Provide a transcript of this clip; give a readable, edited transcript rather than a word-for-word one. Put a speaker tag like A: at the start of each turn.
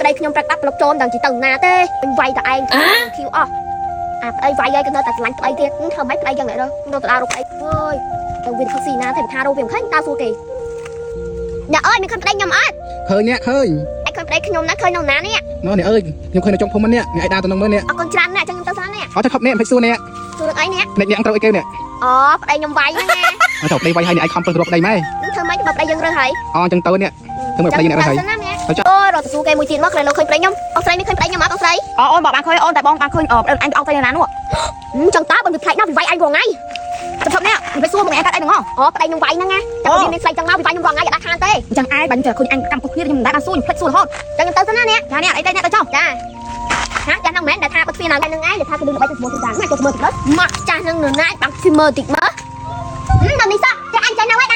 A: đây nhom bạc bạc lộc trôn đằng chỉ tầng na tê vay tại anh kêu đây vay cái nơi đặt lạnh đây kia cũng thơm mấy đây chẳng lại đâu đâu tao đâu đây ơi tao viên khắc xì na thèm tha đâu viên khách tao xua kì nhà ơi mình không đây nhom ơi
B: ឃើញអ្នកឃើញ
A: anh không đây nhomណាឃើញនៅណានេះ
B: ណ៎អ្នកអើយខ្ញុំឃើញនៅចុងភូមិនេះអ្នកឯងដើរទៅនឹងមើលនេះ
A: អរគុណច្រើនណាស់ចឹងខ្ញុំទៅស្រានេះ
B: អត់ទៅខប់នេះមិនសួរនេះ
A: សួរអីនេះ
B: អ្នកត្រូវអីគេនេះ
A: អូប្តីខ្ញុំវាយហ្នឹងណា
B: អត់ទៅប្តីវាយឲ្យអ្នកឯងខំទៅរកប្តីម៉ែ
A: ធ្វើម៉េចបើប្តីយើងរើសហើយ
B: អញ្ចឹងទៅនេះធ្វើមកប្តីអ្នករើសហើយ
A: អូរត់ទៅសួរគេមួយទៀតមកក្រែលោកឃើញប្តីខ្ញុំអស់ស្រីនេះឃើញប្តីខ្ញុំអត់អស់ស្រី
C: អូនบอกបានឃើញអូនតែបងបានឃើញអញអត់ទៅណានោះ
A: ចឹងតើបើវាផ្លែកណាស់វាវាយអញរងថ្ងៃ
C: ទៅឈប់នេះទៅសួរមកឯងកាត់អីហ្នឹងហ៎
A: អូប្តីខ្ញុំវាយហ្នឹងណាតែវាមានស្រីចឹងមកវាវាយខ្ញុំរងថ្ងៃអត់ដាច់ខានទេ
C: អញ្ចឹងឯងបាញ់ឃើញអញកម្មគុកគ្នាខ្ញុំមិនដែរបានសួរភ្លេចសួររហូត
A: ចឹងខ្ញុំទៅស្រានេះ
C: ចានេះអីទៅអ្នកទៅចុះ
A: ចាហាចាស់ហ្នឹងមិនមែនដែលថាបើស្វានៅហ្នឹងឯងដែលថាគឺនឹងបីទៅស្មោះទីតាណាចូលមើលទៅមកចាស់ហ្នឹងនរណាបាំងស្មើតិចមើលដល់នេះសោះចាអញចាស់ហ្នឹងឯង